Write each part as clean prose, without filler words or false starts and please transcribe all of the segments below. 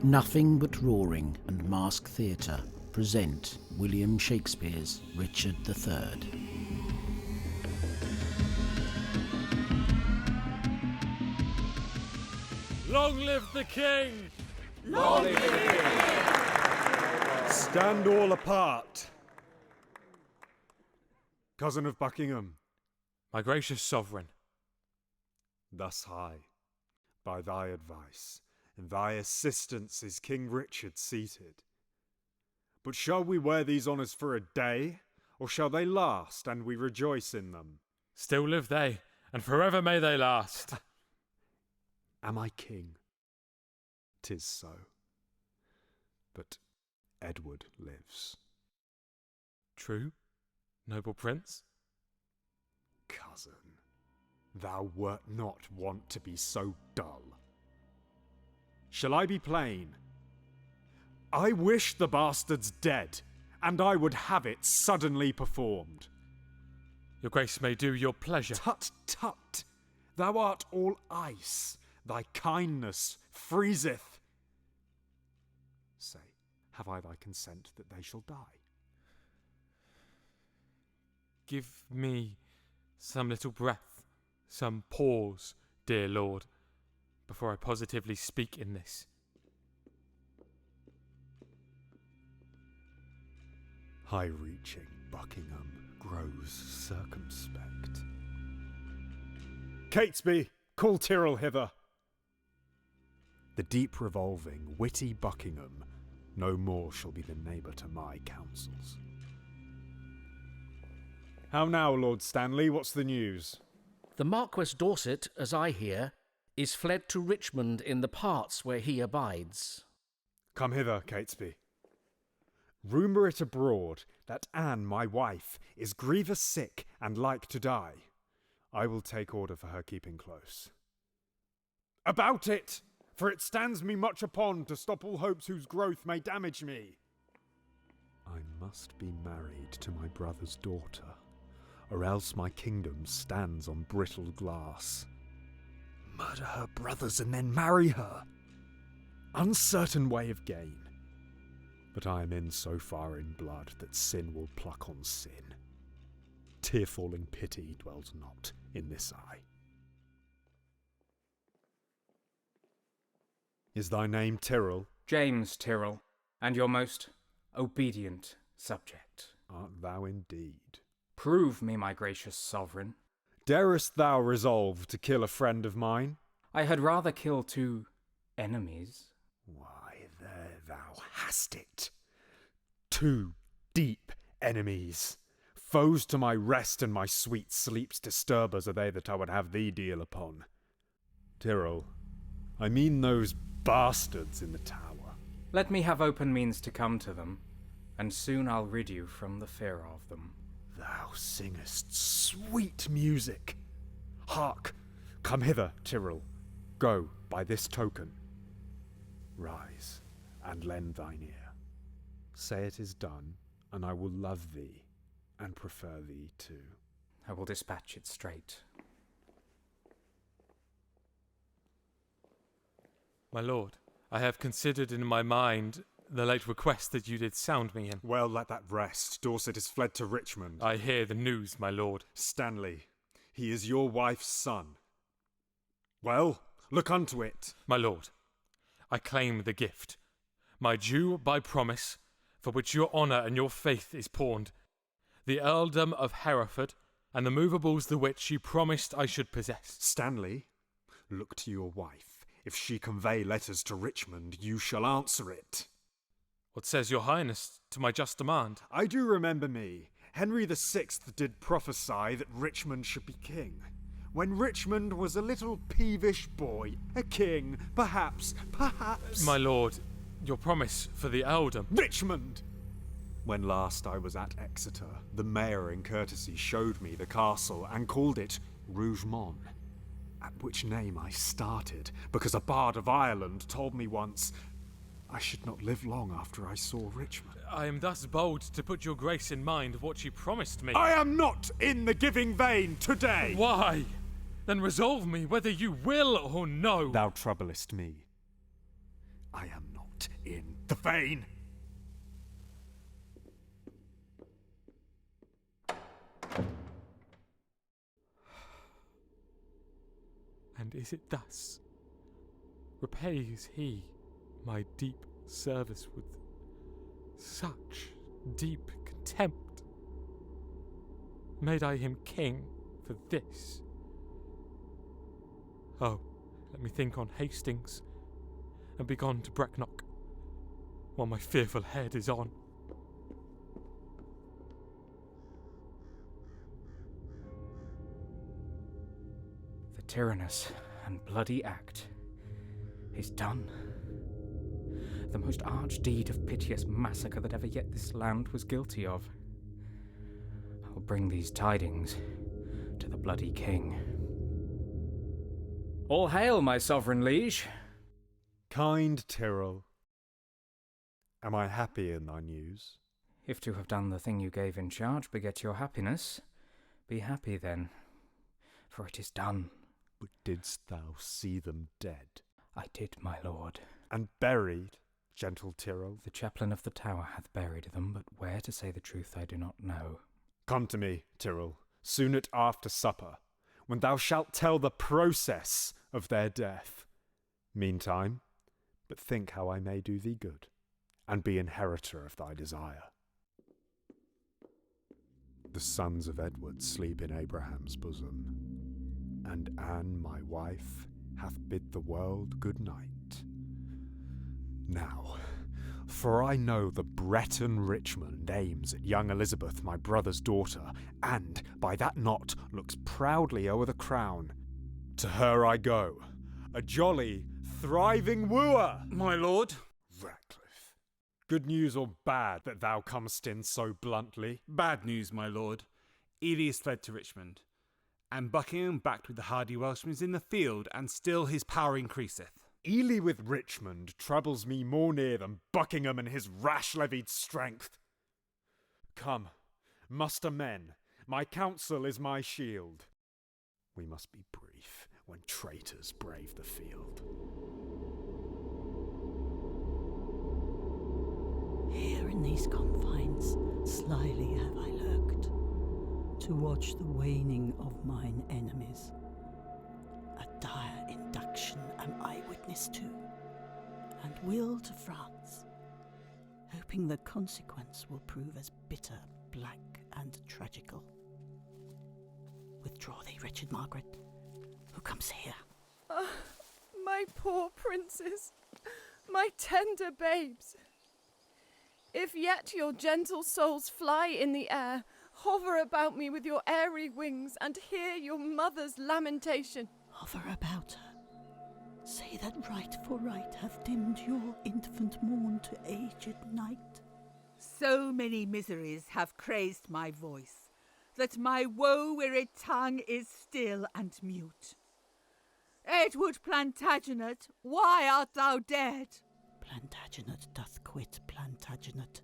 Nothing But Roaring and Masque Theatre present William Shakespeare's Richard III. Long live the King! Long live the King! Stand all apart. Cousin of Buckingham. My gracious sovereign. Thus high, by thy advice, in thy assistance is King Richard seated. But shall we wear these honours for a day, or shall they last, and we rejoice in them? Still live they, and forever may they last. Am I king? 'Tis so. But Edward lives. True, noble prince. Cousin, thou wert not wont to be so dull. Shall I be plain? I wish the bastard's dead, and I would have it suddenly performed. Your grace may do your pleasure. Tut, tut! Thou art all ice. Thy kindness freezeth. Say, have I thy consent that they shall die? Give me some little breath, some pause, dear lord, before I positively speak in this. High-reaching Buckingham grows circumspect. Catesby, call Tyrrel hither. The deep-revolving, witty Buckingham no more shall be the neighbour to my counsels. How now, Lord Stanley, what's the news? The Marquess Dorset, as I hear, is fled to Richmond in the parts where he abides. Come hither, Catesby. Rumour it abroad that Anne, my wife, is grievous sick and like to die. I will take order for her keeping close. About it! For it stands me much upon to stop all hopes whose growth may damage me. I must be married to my brother's daughter, or else my kingdom stands on brittle glass. Murder her brothers and then marry her. Uncertain way of gain. But I am in so far in blood that sin will pluck on sin. Tear-falling pity dwells not in this eye. Is thy name Tyrrel? James Tyrrel, and your most obedient subject. Art thou indeed? Prove me, my gracious sovereign. Darest thou resolve to kill a friend of mine? I had rather kill two enemies. Why, there thou hast it. Two deep enemies. Foes to my rest and my sweet sleep's disturbers are they that I would have thee deal upon. Tyrrel, I mean those bastards in the tower. Let me have open means to come to them, and soon I'll rid you from the fear of them. Thou singest sweet music. Hark, come hither, Tyrrel. Go, by this token. Rise, and lend thine ear. Say it is done, and I will love thee, and prefer thee too. I will dispatch it straight. My lord, I have considered in my mind the late request that you did sound me in. Well, let that rest. Dorset is fled to Richmond. I hear the news, my lord. Stanley, he is your wife's son. Well, look unto it. My lord, I claim the gift, my due by promise, for which your honour and your faith is pawned, the earldom of Hereford, and the movables the which you promised I should possess. Stanley, look to your wife. If she convey letters to Richmond, you shall answer it. What says your highness to my just demand? I do remember me. Henry VI did prophesy that Richmond should be king. When Richmond was a little peevish boy, a king, perhaps. My lord, your promise for the earldom. Richmond! When last I was at Exeter, the mayor in courtesy showed me the castle and called it Rougemont. At which name I started, because a bard of Ireland told me once I should not live long after I saw Richmond. I am thus bold to put your grace in mind of what you promised me. I am not in the giving vein today! Why? Then resolve me whether you will or no. Thou troublest me. I am not rat in the vein. And is it thus repays he my deep service with such deep contempt? Made I him king for this? Oh, let me think on Hastings, and be gone to Brecknock, while my fearful head is on. The tyrannous and bloody act is done. The most arch deed of piteous massacre that ever yet this land was guilty of. I will bring these tidings to the bloody king. All hail, my sovereign liege. Kind Tyrrel, am I happy in thy news? If to have done the thing you gave in charge beget your happiness, be happy then, for it is done. But didst thou see them dead? I did, my lord. And buried, gentle Tyrrel? The chaplain of the tower hath buried them, but where, to say the truth, I do not know. Come to me, Tyrrel, soon at after supper, when thou shalt tell the process of their death. Meantime, but think how I may do thee good, and be inheritor of thy desire. The sons of Edward sleep in Abraham's bosom, and Anne, my wife, hath bid the world good night. Now, for I know the Breton Richmond aims at young Elizabeth, my brother's daughter, and by that knot looks proudly o'er the crown. To her I go, a jolly, thriving wooer! My lord? Ratcliffe, good news or bad that thou comest in so bluntly? Bad news, my lord. Ely is fled to Richmond, and Buckingham, backed with the hardy Welshmen, is in the field, and still his power increaseth. Ely with Richmond troubles me more near than Buckingham and his rash-levied strength. Come, muster men, my counsel is my shield. We must be brief when traitors brave the field. Here in these confines slyly have I lurked, to watch the waning of mine enemies. A dire induction am I witness to, and will to France, hoping the consequence will prove as bitter, black, and tragical. Withdraw thee, wretched Margaret, who comes here. My poor princes, my tender babes. If yet your gentle souls fly in the air, hover about me with your airy wings, and hear your mother's lamentation. Hover about her. Say that right for right hath dimmed your infant morn to aged night. So many miseries have crazed my voice, that my woe-wearied tongue is still and mute. Edward Plantagenet, why art thou dead? Plantagenet doth quit Plantagenet.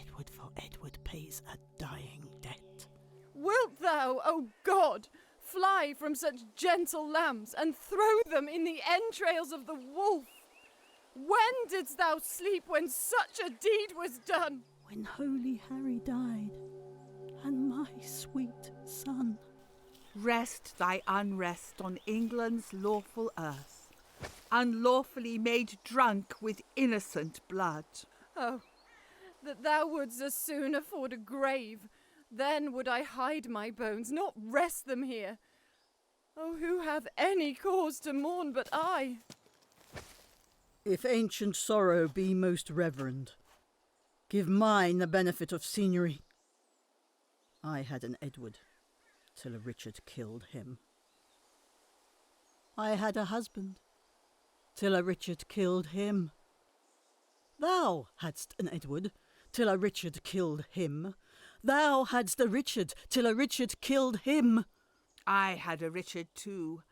Edward for Edward pays a dying debt. Wilt thou, O God, fly from such gentle lambs, and throw them in the entrails of the wolf? When didst thou sleep when such a deed was done? When holy Harry died, and my sweet son. Rest thy unrest on England's lawful earth, unlawfully made drunk with innocent blood. Oh, that thou wouldst as soon afford a grave, then would I hide my bones, not rest them here. Oh, who hath any cause to mourn but I? If ancient sorrow be most reverend, give mine the benefit of seniority. I had an Edward, till a Richard killed him. I had a husband, till a Richard killed him. Thou hadst an Edward, till a Richard killed him. Thou hadst a Richard, till a Richard killed him. I had a Richard too,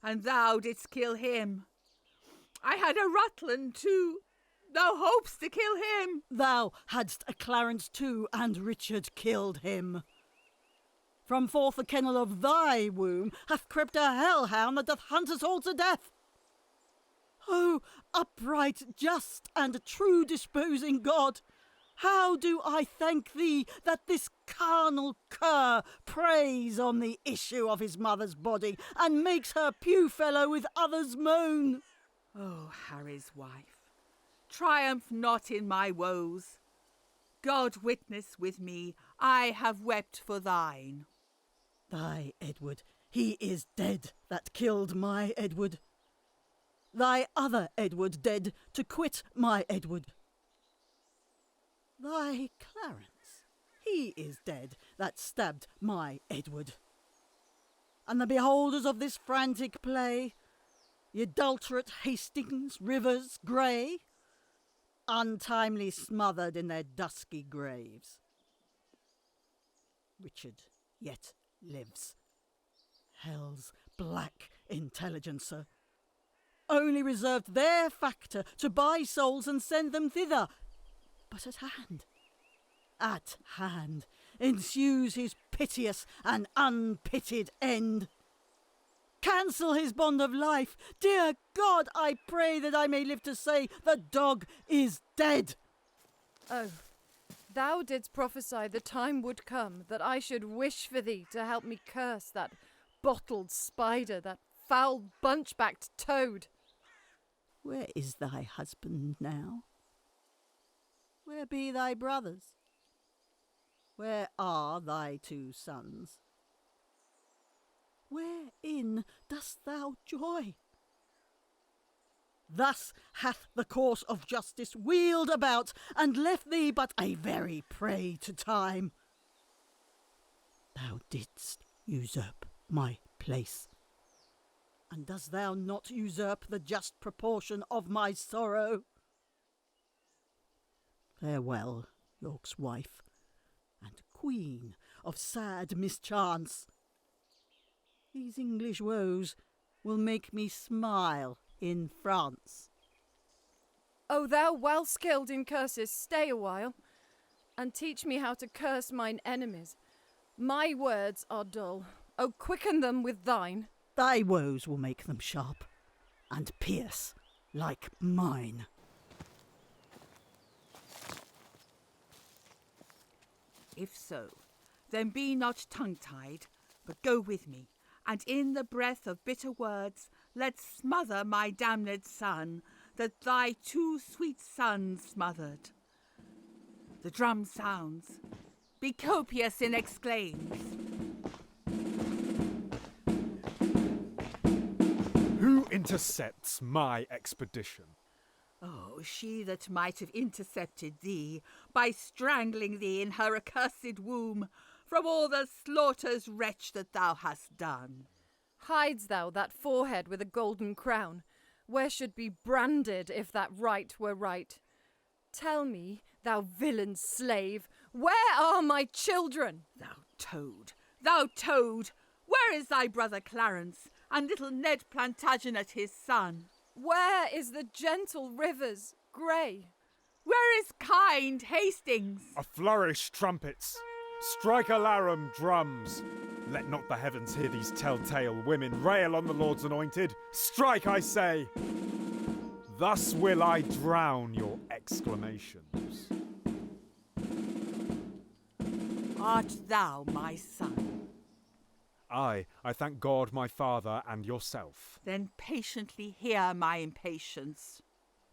and thou didst kill him. I had a Rutland too. Thou hopest to kill him. Thou hadst a Clarence too, and Richard killed him. From forth the kennel of thy womb hath crept a hellhound that doth hunt us all to death. O upright, just, and true disposing God, how do I thank thee that this carnal cur preys on the issue of his mother's body and makes her pew-fellow with others' moan? O Harry's wife, triumph not in my woes. God witness with me, I have wept for thine. Thy Edward, he is dead that killed my Edward. Thy other Edward dead to quit my Edward. Thy Clarence, he is dead that stabbed my Edward. And the beholders of this frantic play, the adulterate Hastings, Rivers, Grey, untimely smothered in their dusky graves. Richard yet lives, hell's black intelligencer, only reserved their factor to buy souls and send them thither. But at hand, ensues his piteous and unpitied end. Cancel his bond of life. Dear God, I pray that I may live to say the dog is dead. Oh, thou didst prophesy the time would come that I should wish for thee to help me curse that bottled spider, that foul bunch-backed toad. Where is thy husband now? Where be thy brothers? Where are thy 2 sons? Wherein dost thou joy? Thus hath the course of justice wheeled about, and left thee but a very prey to time. Thou didst usurp my place, and dost thou not usurp the just proportion of my sorrow? Farewell, York's wife, and queen of sad mischance. These English woes will make me smile in France. O thou well skilled in curses, stay a while, and teach me how to curse mine enemies. My words are dull. O quicken them with thine. Thy woes will make them sharp, and pierce like mine. If so, then be not tongue-tied, but go with me, and in the breath of bitter words let's smother my damned son, that thy 2 sweet sons smothered. The drum sounds. Be copious in exclaims. Who intercepts my expedition? Oh, she that might have intercepted thee by strangling thee in her accursed womb from all the slaughters, wretch, that thou hast done. Hides thou that forehead with a golden crown, where should be branded if that right were right. Tell me, thou villain slave, where are my children? Thou toad, where is thy brother Clarence, and little Ned Plantagenet his son? Where is the gentle Rivers, Grey? Where is kind Hastings? A flourish, trumpets! Strike alarum, drums! Let not the heavens hear these telltale women rail on the Lord's anointed. Strike, I say! Thus will I drown your exclamations. Art thou my son? I thank God my father and yourself. Then patiently hear my impatience.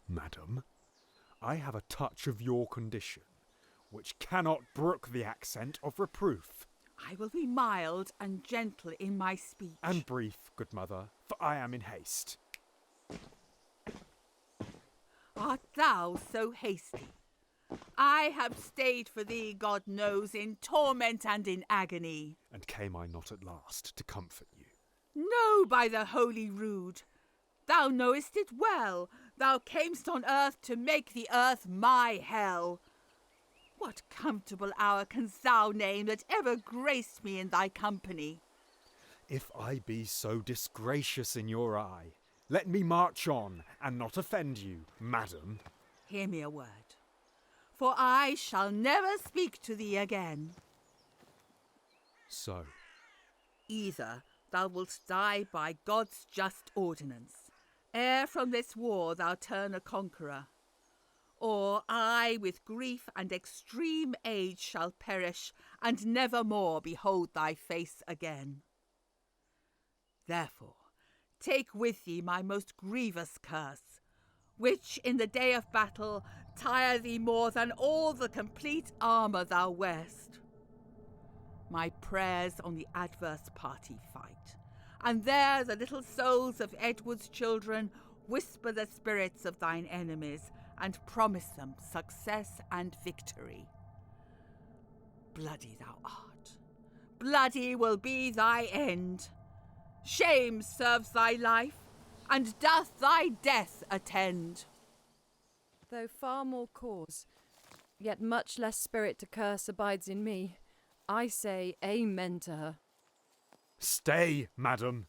Madam, I have a touch of your condition, which cannot brook the accent of reproof. I will be mild and gentle in my speech. And brief, good mother, for I am in haste. Art thou so hasty? I have stayed for thee, God knows, in torment and in agony. And came I not at last to comfort you? No, by the holy rood. Thou knowest it well. Thou camest on earth to make the earth my hell. What comfortable hour canst thou name that ever graced me in thy company? If I be so disgracious in your eye, let me march on and not offend you, madam. Hear me a word, for I shall never speak to thee again. So, Either thou wilt die by God's just ordinance, ere from this war thou turn a conqueror, or I with grief and extreme age shall perish, and never more behold thy face again. Therefore, take with thee my most grievous curse, which in the day of battle tire thee more than all the complete armour thou wearest. My prayers on the adverse party fight, and there the little souls of Edward's children whisper the spirits of thine enemies, and promise them success and victory. Bloody thou art, bloody will be thy end. Shame serves thy life, and doth thy death attend. Though far more cause, yet much less spirit to curse abides in me, I say amen to her. Stay, madam.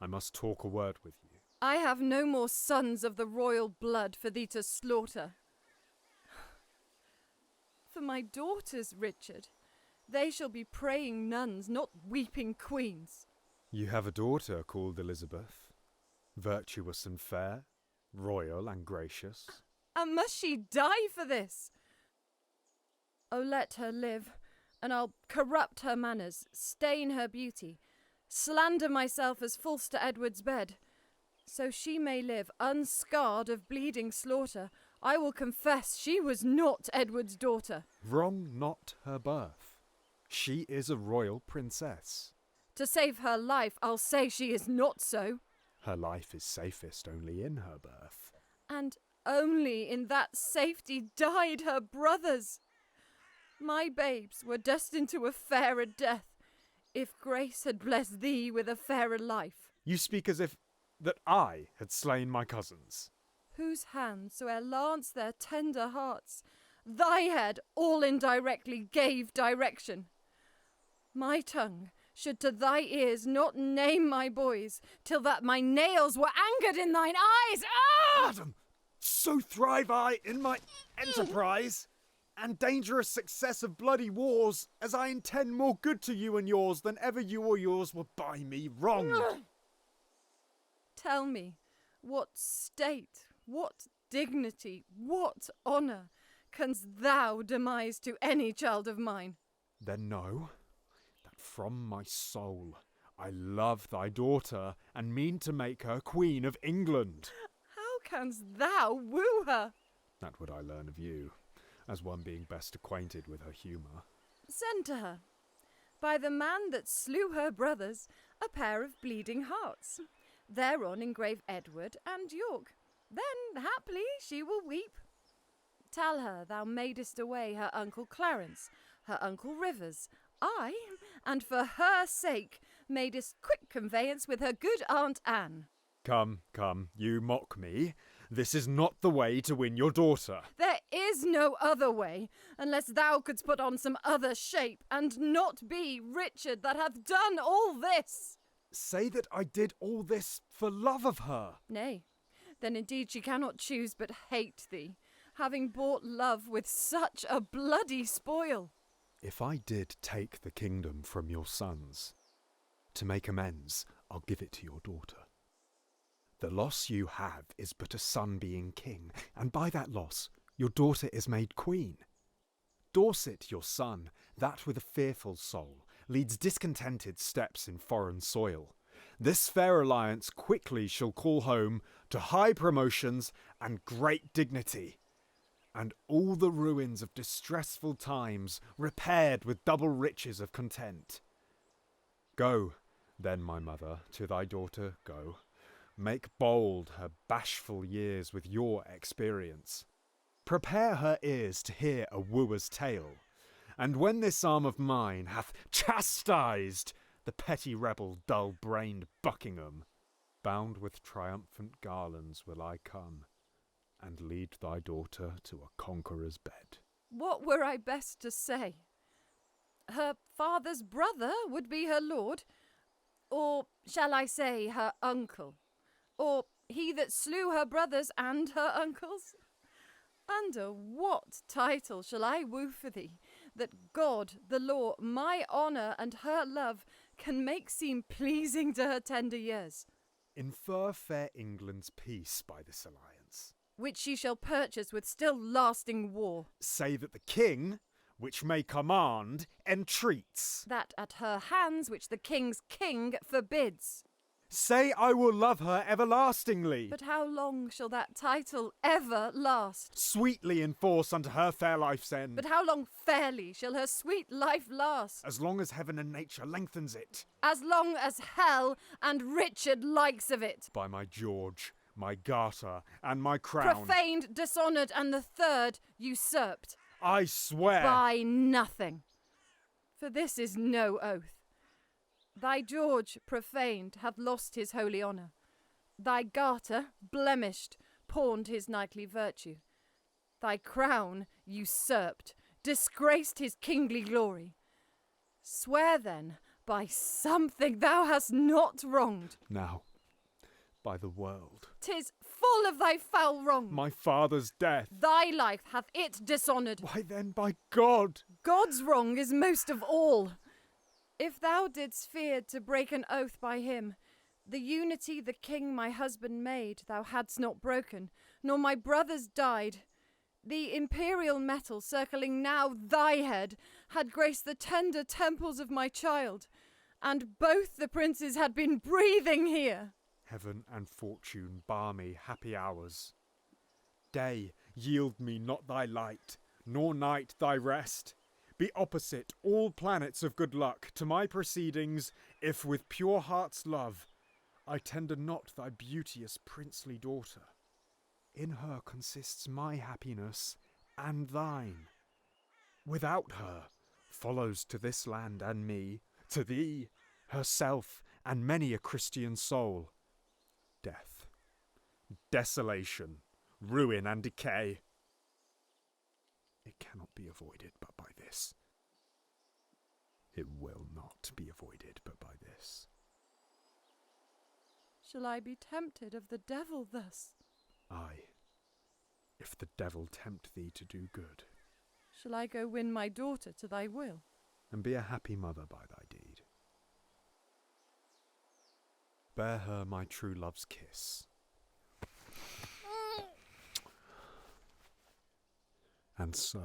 I must talk a word with you. I have no more sons of the royal blood for thee to slaughter. For my daughters, Richard, they shall be praying nuns, not weeping queens. You have a daughter called Elizabeth, virtuous and fair, royal and gracious. And must she die for this? Oh, let her live, and I'll corrupt her manners, stain her beauty, slander myself as false to Edward's bed. So she may live unscarred of bleeding slaughter, I will confess she was not Edward's daughter. Wrong not her birth. She is a royal princess. To save her life, I'll say she is not so. Her life is safest only in her birth. And only in that safety died her brothers. My babes were destined to a fairer death, if grace had blessed thee with a fairer life. You speak as if that I had slain my cousins. Whose hands soe'er lanced their tender hearts, thy head all indirectly gave direction. My tongue should to thy ears not name my boys, till that my nails were angered in thine eyes. Ah! Madam, so thrive I in my enterprise and dangerous success of bloody wars, as I intend more good to you and yours than ever you or yours were by me wronged. Tell me, what state, what dignity, what honour canst thou demise to any child of mine? Then know that from my soul I love thy daughter and mean to make her Queen of England. How canst thou woo her? That would I learn of you, as one being best acquainted with her humour. Send to her, by the man that slew her brothers, a pair of bleeding hearts. Thereon engrave Edward and York. Then, haply, she will weep. Tell her thou madest away her uncle Clarence, her uncle Rivers, I, and for her sake, madest quick conveyance with her good Aunt Anne. Come, come, you mock me. This is not the way to win your daughter. There is no other way, unless thou couldst put on some other shape, and not be Richard that hath done all this. Say that I did all this for love of her. Nay, then indeed she cannot choose but hate thee, having bought love with such a bloody spoil. If I did take the kingdom from your sons, to make amends, I'll give it to your daughter. The loss you have is but a son being king, and by that loss your daughter is made queen. Dorset, your son, that with a fearful soul, leads discontented steps in foreign soil. This fair alliance quickly shall call home to high promotions and great dignity, and all the ruins of distressful times repaired with double riches of content. Go, then, my mother, to thy daughter go. Make bold her bashful years with your experience. Prepare her ears to hear a wooer's tale. And when this arm of mine hath chastised the petty rebel dull-brained Buckingham, bound with triumphant garlands will I come, and lead thy daughter to a conqueror's bed. What were I best to say? Her father's brother would be her lord, or shall I say her uncle, or he that slew her brothers and her uncles? Under what title shall I woo for thee, that God, the law, my honour, and her love can make seem pleasing to her tender years? Infer fair England's peace by this alliance. Which she shall purchase with still lasting war. Say that the king, which may command, entreats. That at her hands which the king's king forbids. Say I will love her everlastingly. But how long shall that title ever last? Sweetly enforce unto her fair life's end. But how long fairly shall her sweet life last? As long as heaven and nature lengthens it. As long as hell and Richard likes of it. By my George, my garter, and my crown. Profaned, dishonoured, and the third usurped. I swear. By nothing. For this is no oath. Thy George, profaned, hath lost his holy honour. Thy garter, blemished, pawned his knightly virtue. Thy crown, usurped, disgraced his kingly glory. Swear then, by something thou hast not wronged. Now, by the world. 'Tis full of thy foul wrong. My father's death. Thy life hath it dishonoured. Why then, by God. God's wrong is most of all. If thou didst fear to break an oath by him, the unity the king my husband made thou hadst not broken, nor my brothers died. The imperial metal circling now thy head had graced the tender temples of my child, and both the princes had been breathing here. Heaven and fortune bar me happy hours. Day, yield me not thy light, nor night thy rest. Be opposite all planets of good luck to my proceedings, if with pure heart's love I tender not thy beauteous princely daughter. In her consists my happiness and thine. Without her follows to this land and me, to thee, herself, and many a Christian soul, death, desolation, ruin, and decay. It cannot be avoided but by this. It will not be avoided but by this. Shall I be tempted of the devil thus? Aye, if the devil tempt thee to do good. Shall I go win my daughter to thy will? And be a happy mother by thy deed. Bear her my true love's kiss. And so,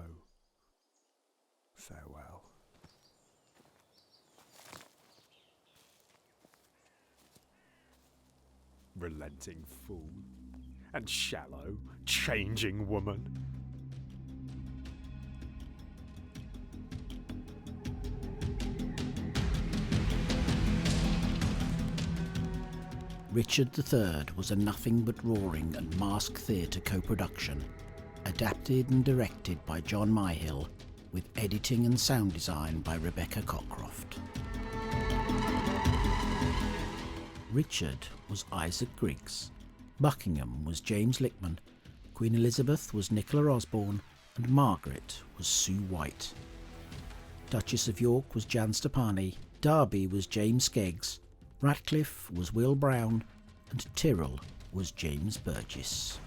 farewell. Relenting fool, and shallow, changing woman. Richard III was a nothing but roaring and Masque theatre co-production, adapted and directed by John Myhill, with editing and sound design by Rebecca Cockcroft. Richard was Isaac Griggs, Buckingham was James Lickman, Queen Elizabeth was Nicola Osborne, and Margaret was Sue Whyte. Duchess of York was Jan Stoppani, Derby was James Skeggs, Ratcliffe was Will Brown, and Tyrrel was James Burgess.